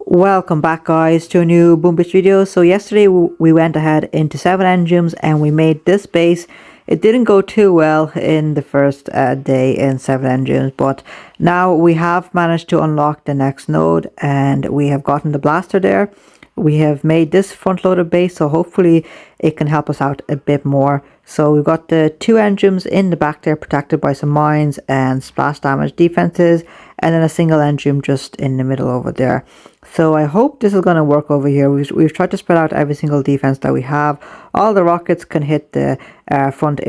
Welcome back guys to a new Boom Bitch video. So yesterday we went ahead into 7 enzymes and we made this base. It didn't go too well in the first day in 7 enzymes, but now we have managed to unlock the next node and we have gotten the blaster there. We have made this front loaded base, so hopefully it can help us out a bit more. So we've got the 2 enzymes in the back there protected by some mines and splash damage defenses, and then a single enzyme just in the middle over there. So I hope this is going to work over here. We've tried to spread out every single defense that we have. All the rockets can hit the front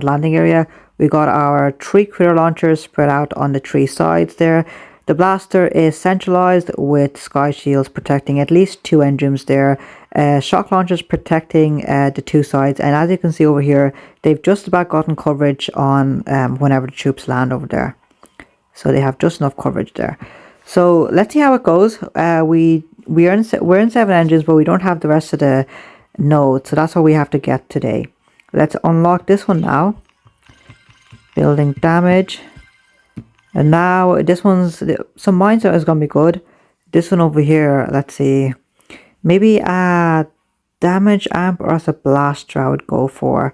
landing area. We got our 3 critter launchers spread out on the 3 sides there. The blaster is centralized with sky shields protecting at least 2 enzymes there. Shock launchers protecting the 2 sides, and as you can see over here, they've just about gotten coverage on whenever the troops land over there. So they have just enough coverage there. So let's see how it goes. We're in 7 engines, but we don't have the rest of the nodes, so that's what we have to get today. Let's unlock this one now. Building damage. And now this one's some mines is gonna be good. This one over here, let's see, maybe a damage amp or as a blaster I would go for.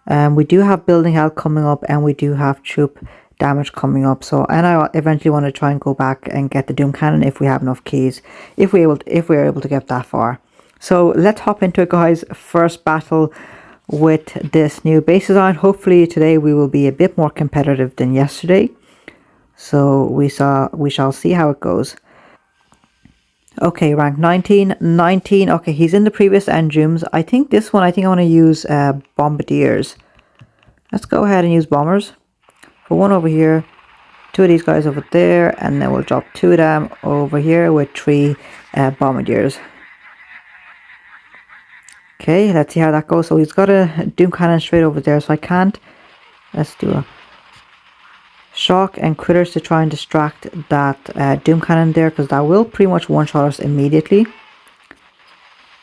We do have building health coming up, and we do have troop damage coming up. So, and I eventually want to try and go back and get the Doom Cannon if we have enough keys, if we're able to get that far. So let's hop into it, guys. First battle with this new base design. Hopefully today we will be a bit more competitive than yesterday. So we shall see how it goes. Okay, rank 19. Okay, he's in the previous enzymes. I think I want to use bombardiers. Let's go ahead and use bombers. For 1 over here, 2 of these guys over there, and then we'll drop 2 of them over here with 3 bombardiers. Okay, let's see how that goes. So he's got a Doom Cannon straight over there, so I can't. Let's do a shock and critters to try and distract that Doom Cannon there, because that will pretty much one-shot us immediately.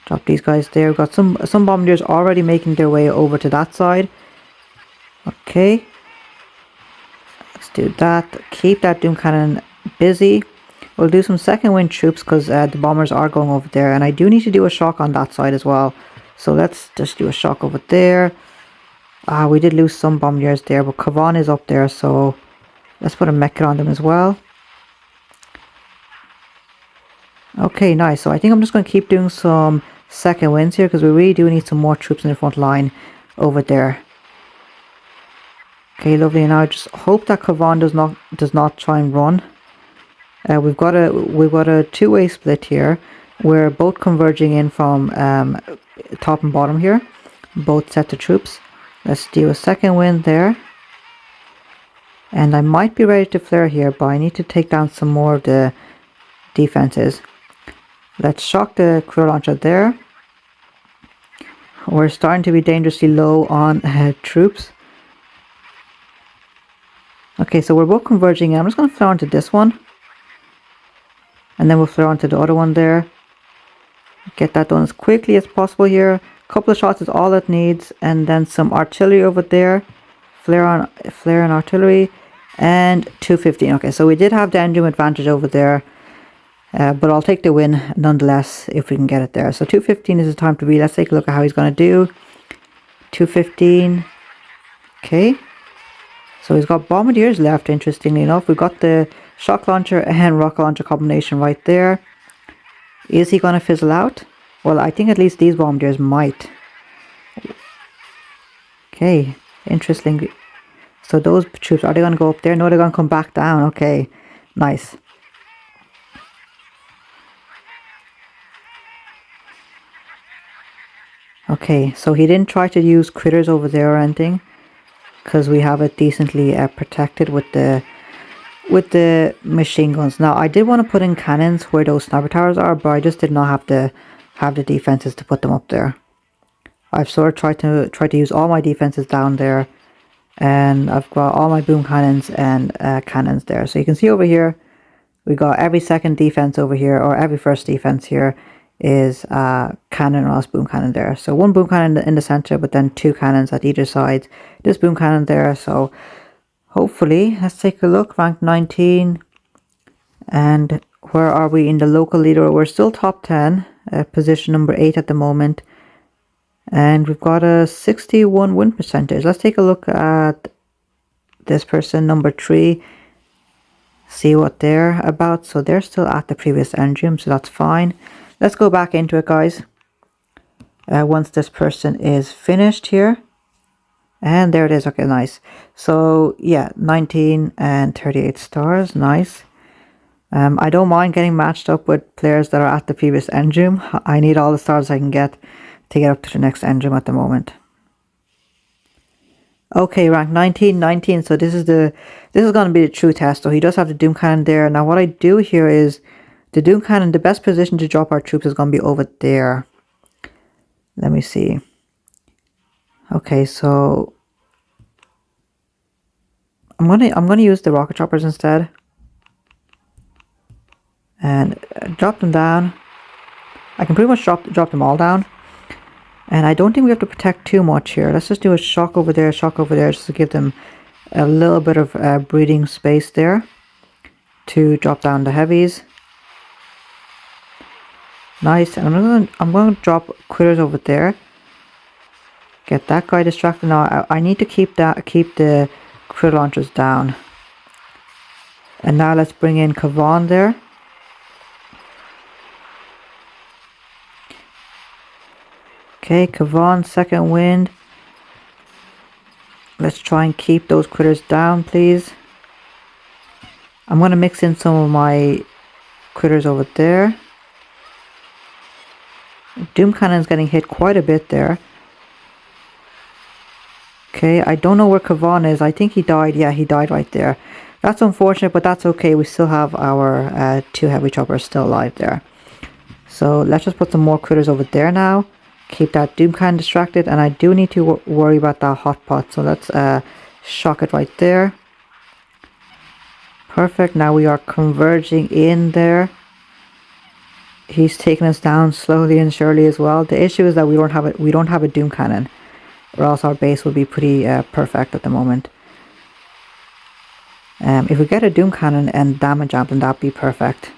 Drop these guys there. We've got some bombardiers already making their way over to that side. Okay. Let's do that. Keep that Doom Cannon busy. We'll do some second wind troops because the bombers are going over there, and I do need to do a shock on that side as well. So let's just do a shock over there. We did lose some bombardiers there, but Kavan is up there, so let's put a mech on them as well. Okay, nice. So I think I'm just going to keep doing some second winds here because we really do need some more troops in the front line over there. Okay, lovely. And now I just hope that Kavan does not try and run. We've got a two-way split here. We're both converging in from top and bottom here. Both sets of troops. Let's do a second wind there. And I might be ready to flare here, but I need to take down some more of the defenses. Let's shock the critter launcher there. We're starting to be dangerously low on troops. Okay, so we're both converging in. I'm just going to flare onto this one. And then we'll flare onto the other one there. Get that done as quickly as possible here. A couple of shots is all it needs. And then some artillery over there. Flare on artillery. And 215. Okay, so we did have the enzyme advantage over there. But I'll take the win nonetheless if we can get it there. So 215 is the time to be. Let's take a look at how he's going to do. 215. Okay. So he's got bombardiers left, interestingly enough. We've got the shock launcher and rocket launcher combination right there. Is he going to fizzle out? Well, I think at least these bombardiers might. Okay, interesting. So those troops, are they going to go up there? No, they're going to come back down. Okay, nice. Okay, so he didn't try to use critters over there or anything, because we have it decently protected with the machine guns. Now I did want to put in cannons where those sniper towers are, but I just did not have the defenses to put them up there. I've sort of tried to use all my defenses down there, and I've got all my boom cannons and cannons there. So you can see over here we got every second defense over here, or every first defense here is cannon or else boom cannon there. So 1 boom cannon in the center, but then 2 cannons at either side. This boom cannon there. So hopefully, let's take a look. Rank 19, and Where are we in the local leader? We're still top 10, position number 8 at the moment. And we've got a 61 win percentage. Let's take a look at this person, number 3. See what they're about. So they're still at the previous engine, so that's fine. Let's go back into it, guys. Once this person is finished here. And there it is. Okay, nice. So yeah, 19 and 38 stars. Nice. I don't mind getting matched up with players that are at the previous engine. I need all the stars I can get to get up to the next engine at the moment. Okay, rank 19. So this is going to be the true test. So he does have the Doom Cannon there. Now what I do here is the Doom Cannon, the best position to drop our troops is going to be over there. Let me see. Okay, so I'm gonna use the rocket choppers instead. And drop them down. I can pretty much drop them all down. And I don't think we have to protect too much here. Let's just do a shock over there, just to give them a little bit of breathing space there to drop down the heavies. Nice. And I'm going to drop critters over there. Get that guy distracted. Now I need to keep the critter launchers down. And now let's bring in Kavan there. Okay, Kavan, second wind. Let's try and keep those critters down, please. I'm going to mix in some of my critters over there. Doom Cannon's getting hit quite a bit there. Okay, I don't know where Kavan is. I think he died. Yeah, he died right there. That's unfortunate, but that's okay. We still have our 2 heavy choppers still alive there. So let's just put some more critters over there now. Keep that Doom Cannon distracted, and I do need to worry about that hot pot. So let's shock it right there. Perfect. Now we are converging in there. He's taking us down slowly and surely as well. The issue is that we don't have a Doom Cannon, or else our base will be pretty perfect at the moment. If we get a Doom Cannon and damage amp, then that'd be perfect.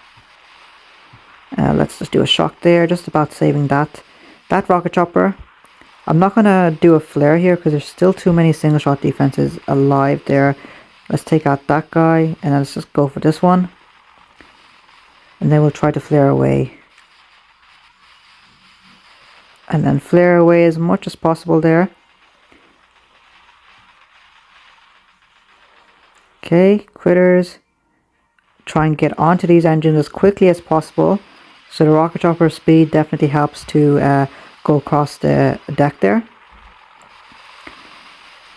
Let's just do a shock there, just about saving that rocket chopper. I'm not gonna do a flare here because there's still too many single shot defenses alive there. Let's take out that guy, and let's just go for this one, and then we'll try to flare away, and then flare away as much as possible there. Okay, critters, try and get onto these engines as quickly as possible. So the rocket chopper speed definitely helps to go across the deck there.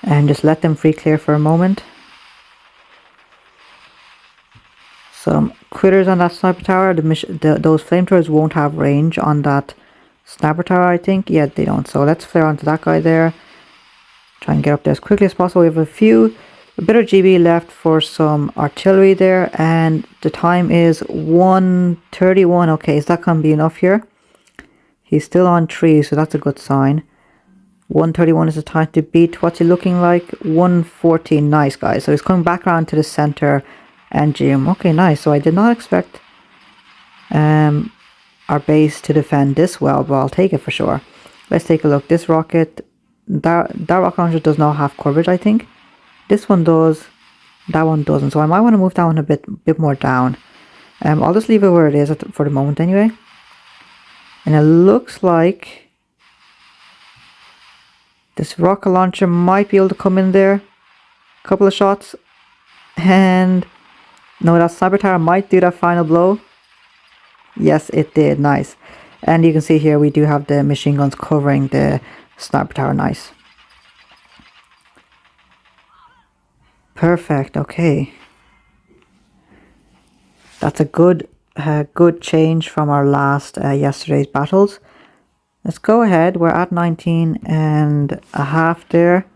And just let them free clear for a moment. Some critters on that sniper tower. Those flamethrowers won't have range on that sniper tower, I think. Yeah, they don't. So let's flare onto that guy there. Try and get up there as quickly as possible. We have a bit of GB left for some artillery there, and the time is 1:31. Okay, is that gonna be enough here? He's still on 3, so that's a good sign. 1:31 is the time to beat. What's he looking like? 1:14. Nice, guys. So he's coming back around to the center engine. Okay, nice. So I did not expect our base to defend this well, but I'll take it for sure. Let's take a look. This rocket, that rocket launcher does not have coverage, I think. This one does, that one doesn't. So I might want to move that one a bit more down. I'll just leave it where it is for the moment anyway. And it looks like this rocket launcher might be able to come in there. A couple of shots. And no, that sniper tower might do that final blow. Yes, it did. Nice. And you can see here we do have the machine guns covering the sniper tower. Nice. Perfect. Okay. That's a good change from our last yesterday's battles. Let's go ahead. We're at 19.5 there.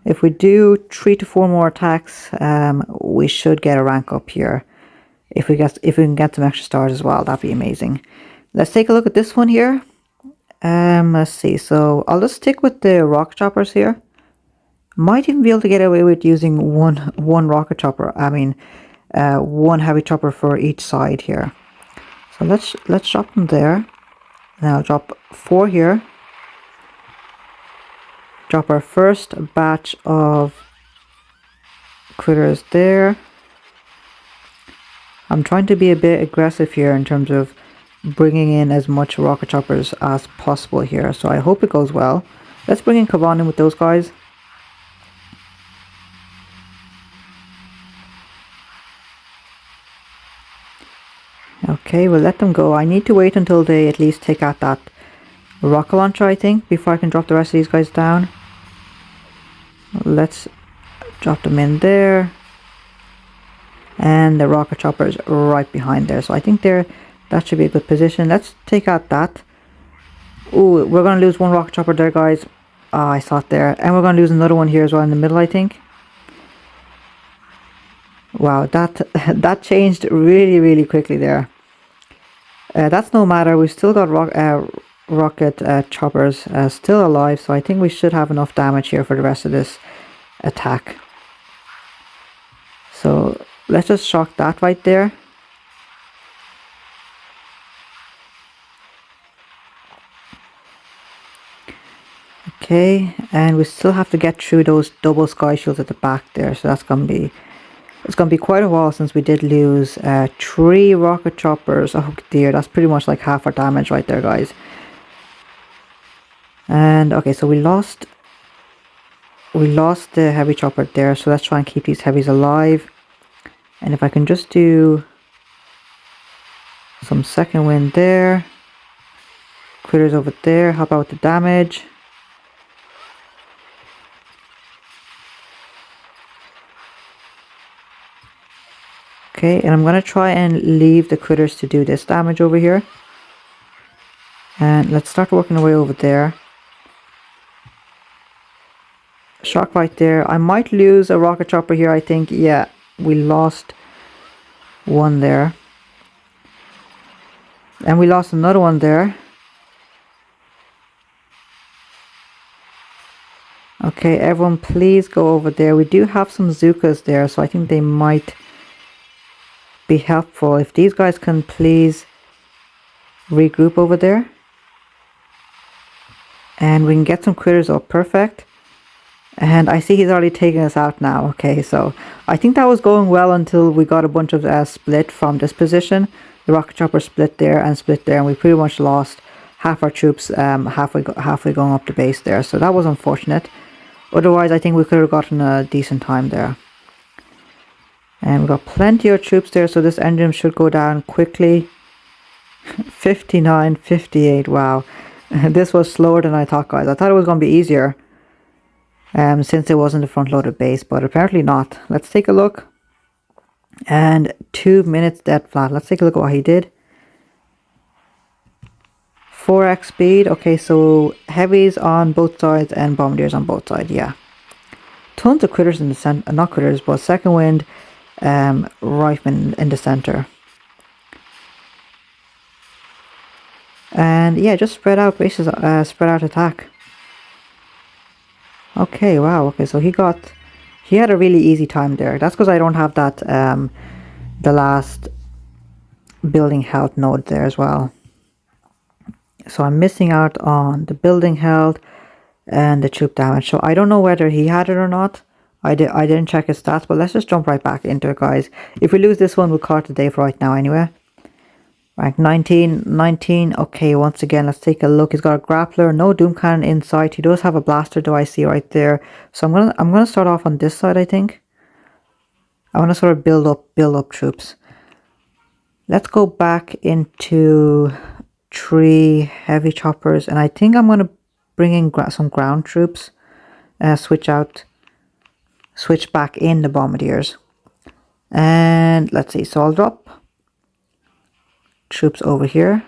If we do 3 to 4 more attacks, we should get a rank up here. If we can get some extra stars as well, that'd be amazing. Let's take a look at this one here. Let's see. So I'll just stick with the rocket choppers here. Might even be able to get away with using one rocket chopper. I mean, one heavy chopper for each side here. So let's drop them there. Now I'll drop 4 here. Drop our first batch of critters there. I'm trying to be a bit aggressive here in terms of bringing in as much rocket choppers as possible here, so I hope it goes well. Let's bring in Kavan in with those guys. Okay, we'll let them go. I need to wait until they at least take out that rocket launcher, I think, before I can drop the rest of these guys down. Let's drop them in there. And the rocket chopper is right behind there, so I think that should be a good position. Let's take out that. Ooh, we're going to lose one rocket chopper there, guys. Ah, I saw it there. And we're going to lose another one here as well in the middle, I think. Wow, that changed really, really quickly there. That's no matter. We've still got rocket choppers still alive, so I think we should have enough damage here for the rest of this attack. So let's just shock that right there. Okay, and we still have to get through those double sky shields at the back there, so it's gonna be quite a while since we did lose 3 rocket choppers. Oh dear, that's pretty much like half our damage right there, guys. And okay, so we lost the heavy chopper there, so let's try and keep these heavies alive. And if I can just do some second wind there, critters over there, help out with the damage. Okay, and I'm going to try and leave the critters to do this damage over here. And let's start working our way over there. Shock right there. I might lose a rocket chopper here, I think. Yeah, we lost one there. And we lost another one there. Okay, everyone please go over there. We do have some Zookas there, so I think they might be helpful if these guys can please regroup over there. And we can get some critters up. Perfect. And I see he's already taking us out now. Okay, so I think that was going well until we got a bunch of split from this position. The rocket chopper split there and split there, and we pretty much lost half our troops halfway going up the base there. So that was unfortunate. Otherwise, I think we could have gotten a decent time there. And we've got plenty of troops there, so this engine should go down quickly. 59, 58, wow. This was slower than I thought, guys. I thought it was going to be easier. Since it wasn't a front-loaded base, but apparently not. Let's take a look. And 2 minutes dead flat. Let's take a look at what he did. 4x speed. Okay, so heavies on both sides and bombardiers on both sides, yeah. Tons of critters in the center, not critters, but second wind, riflemen in the center. And yeah, just spread out bases, spread out attack. Okay, wow, okay, so he had a really easy time there. That's because I don't have that, the last building health node there as well. So I'm missing out on the building health and the troop damage. So I don't know whether he had it or not. I didn't check his stats, but let's just jump right back into it, guys. If we lose this one, we'll call it a day for right now anyway. Right, 19. Okay, once again, let's take a look. He's got a grappler, no doom cannon in sight. He does have a blaster, do I see right there. So I'm gonna start off on this side, I think. I want to sort of build up troops. Let's go back into 3 heavy choppers, and I think I'm gonna bring in some ground troops. Switch back in the bombardiers. And let's see. So I'll drop troops over here.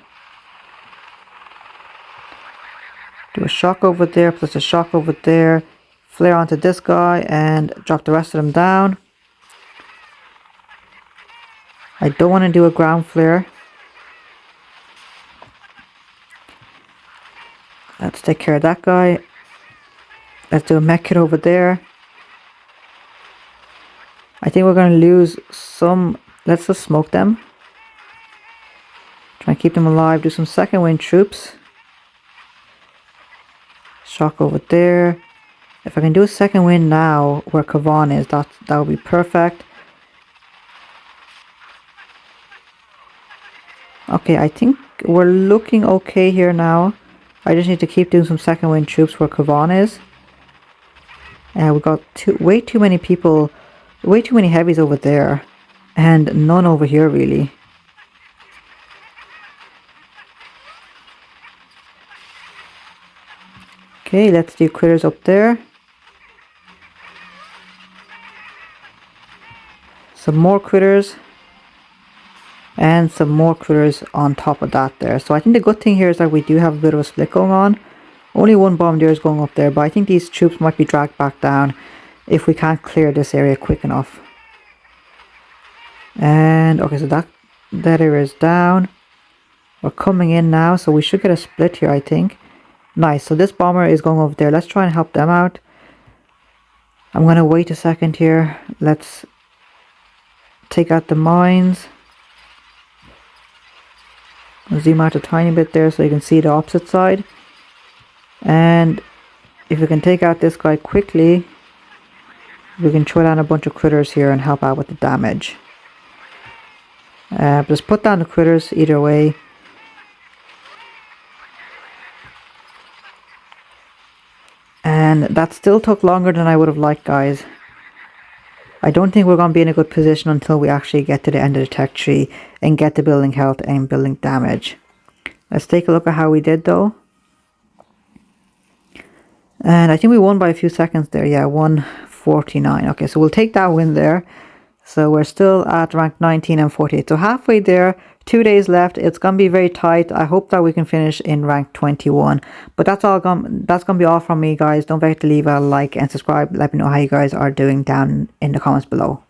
Do a shock over there, plus a shock over there. Flare onto this guy and drop the rest of them down. I don't want to do a ground flare. Let's take care of that guy. Let's do a mech kit over there. I think we're going to lose some. Let's just smoke them. keep them alive. Do some second wind troops. Shock over there. If I can do a second wind now where Kavan is, that would be perfect. Okay, I think we're looking okay here now. I just need to keep doing some second wind troops where Kavan is. We got way too many people, way too many heavies over there, and none over here really. Okay, let's do critters up there. Some more critters. And some more critters on top of that there. So I think the good thing here is that we do have a bit of a split going on. Only one bombardier is going up there, but I think these troops might be dragged back down if we can't clear this area quick enough. And okay, so that area is down. We're coming in now, so we should get a split here, I think. Nice, so this bomber is going over there. Let's try and help them out. I'm going to wait a second here. Let's take out the mines. Zoom out a tiny bit there so you can see the opposite side. And if we can take out this guy quickly, we can throw down a bunch of critters here and help out with the damage. Just put down the critters either way. And that still took longer than I would have liked, guys. I don't think we're going to be in a good position until we actually get to the end of the tech tree and get the building health and building damage. Let's take a look at how we did though. And I think we won by a few seconds there. Yeah, 149. Okay, so we'll take that win there. So we're still at rank 19 and 48. So halfway there, 2 days left. It's going to be very tight. I hope that we can finish in rank 21. But that's going to be all from me, guys. Don't forget to leave a like and subscribe. Let me know how you guys are doing down in the comments below.